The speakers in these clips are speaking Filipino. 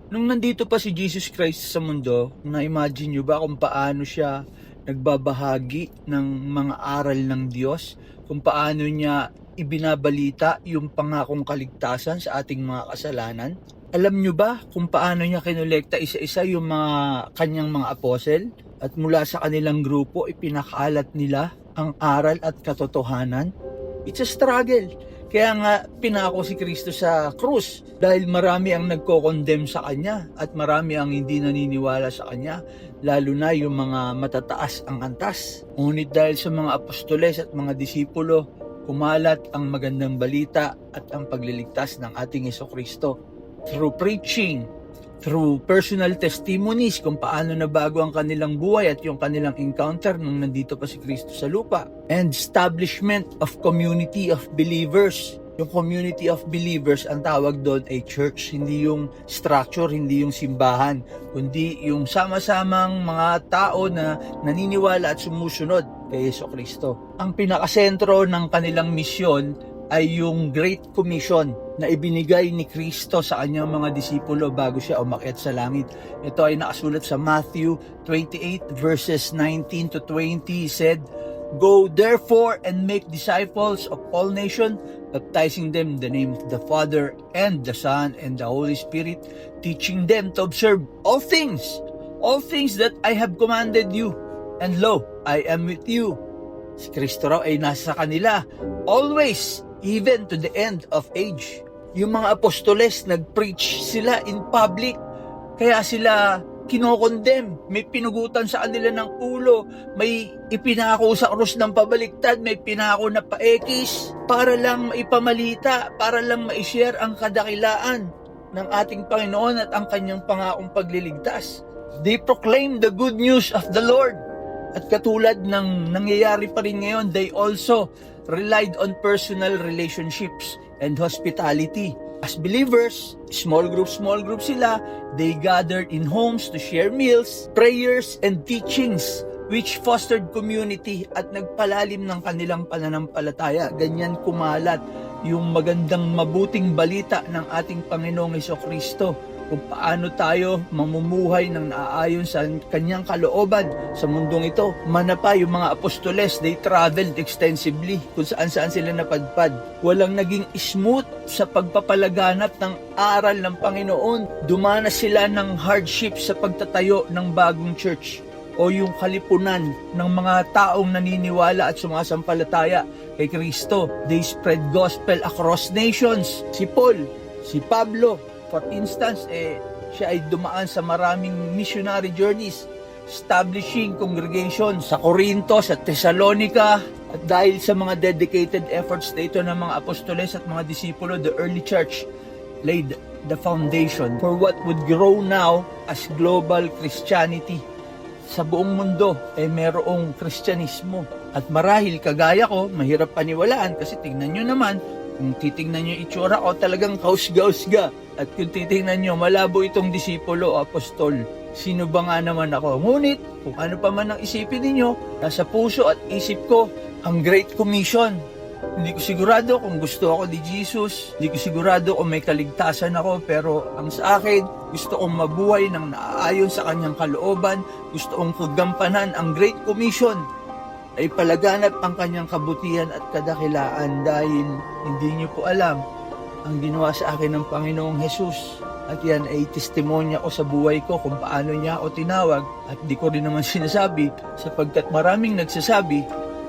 Nung nandito pa si Jesus Christ sa mundo, na-imagine nyo ba kung paano siya nagbabahagi ng mga aral ng Diyos? Kung paano niya ibinabalita yung pangakong kaligtasan sa ating mga kasalanan? Alam nyo ba kung paano niya kinolekta isa-isa yung mga kanyang mga apostle? At mula sa kanilang grupo, ipinakalat nila ang aral at katotohanan? It's a struggle. Kaya nga pinako si Kristo sa krus dahil marami ang nagko-condemn sa kanya at marami ang hindi naniniwala sa kanya, lalo na yung mga matataas ang antas. Ngunit dahil sa mga apostoles at mga disipulo, kumalat ang magandang balita at ang pagliligtas ng ating Jesucristo through preaching, through personal testimonies kung paano nabago ang kanilang buhay at yung kanilang encounter nung nandito pa si Kristo sa lupa. And establishment of community of believers. Yung community of believers, ang tawag doon ay church. Hindi yung structure, hindi yung simbahan, kundi yung sama-samang mga tao na naniniwala at sumusunod kay Jesucristo. Ang pinakasentro ng kanilang misyon ay yung Great Commission na ibinigay ni Kristo sa kanyang mga disipulo bago siya umakyat sa langit. Ito ay nakasulat sa Matthew 28 verses 19 to 20. He said, "Go therefore and make disciples of all nations, baptizing them in the name of the Father and the Son and the Holy Spirit, teaching them to observe all things that I have commanded you. And lo, I am with you." Si Kristo raw ay nasa kanila always, even to the end of age. Yung mga apostoles, nag-preach sila in public. Kaya sila kinokondem. May pinugutan sa kanila ng ulo. May ipinako sa krus ng pabaliktad. May pinako na paekis. Para lang maipamalita. Para lang ma-share ang kadakilaan ng ating Panginoon at ang kanyang pangakong pagliligtas. They proclaim the good news of the Lord. At katulad ng nangyayari pa rin ngayon, they also relied on personal relationships and hospitality. As believers, small group sila, they gathered in homes to share meals, prayers, and teachings, which fostered community at nagpalalim ng kanilang pananampalataya. Ganyan kumalat yung magandang mabuting balita ng ating Panginoong Jesucristo kung paano tayo mamumuhay ng naaayon sa kanyang kalooban sa mundong ito. Manapa yung mga apostoles, they traveled extensively kung saan sila napadpad. Walang naging smooth sa pagpapalaganap ng aral ng Panginoon. Dumanas sila ng hardship sa pagtatayo ng bagong church o yung kalipunan ng mga taong naniniwala at sumasampalataya kay Kristo. They spread gospel across nations. Si Paul, si Pablo, for instance, siya ay dumaan sa maraming missionary journeys, establishing congregation sa Corinto, sa Thessalonica, at dahil sa mga dedicated efforts dito ng mga apostoles at mga disipulo, the early church laid the foundation for what would grow now as global Christianity. Sa buong mundo merong Kristyanismo. At marahil kagaya ko, mahirap paniwalaan kasi tingnan nyo naman, kung titingnan nyo itsura ko, talagang kausga-usga. At kung titingnan nyo, malabo itong disipulo o apostol. Sino ba nga naman ako? Ngunit, kung ano pa man ang isipin ninyo, nasa puso at isip ko, ang Great Commission. Hindi ko sigurado kung gusto ako ni Jesus. Hindi ko sigurado kung may kaligtasan ako. Pero ang sa akin, gusto kong mabuhay ng naaayon sa kanyang kalooban. Gusto kong kagampanan ang Great Commission ay palaganap ang kanyang kabutihan at kadakilaan dahil hindi niyo po alam ang ginawa sa akin ng Panginoong Jesus. At yan ay testimonya ko sa buhay ko kung paano niya ako tinawag. At di ko rin naman sinasabi sapagkat maraming nagsasabi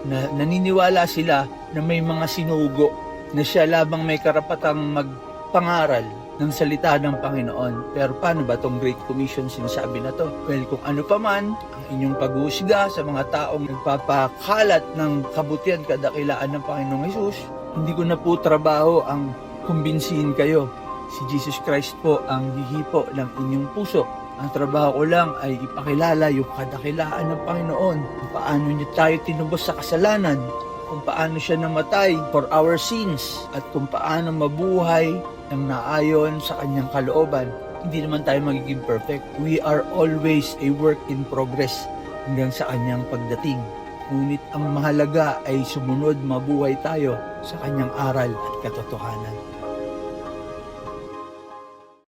na naniniwala sila na may mga sinugo na siya labang may karapatang magpangaral ng salita ng Panginoon. Pero paano ba itong Great Commission sinasabi na to? Well, kung ano pa man ang inyong pag-uusga sa mga taong nagpapakalat ng kabutihan kadakilaan ng Panginoong Jesus, hindi ko na po trabaho ang kumbinsihin kayo. Si Jesus Christ po ang hihipo ng inyong puso. Ang trabaho ko lang ay ipakilala yung kadakilaan ng Panginoon. Kung paano niya tayo tinubos sa kasalanan, kung paano siya namatay for our sins, at kung paano mabuhay ng naayon sa kanyang kalooban. Hindi naman tayo magiging perfect. We are always a work in progress hanggang sa kanyang pagdating. Ngunit ang mahalaga ay sumunod, mabuhay tayo sa kanyang aral at katotohanan.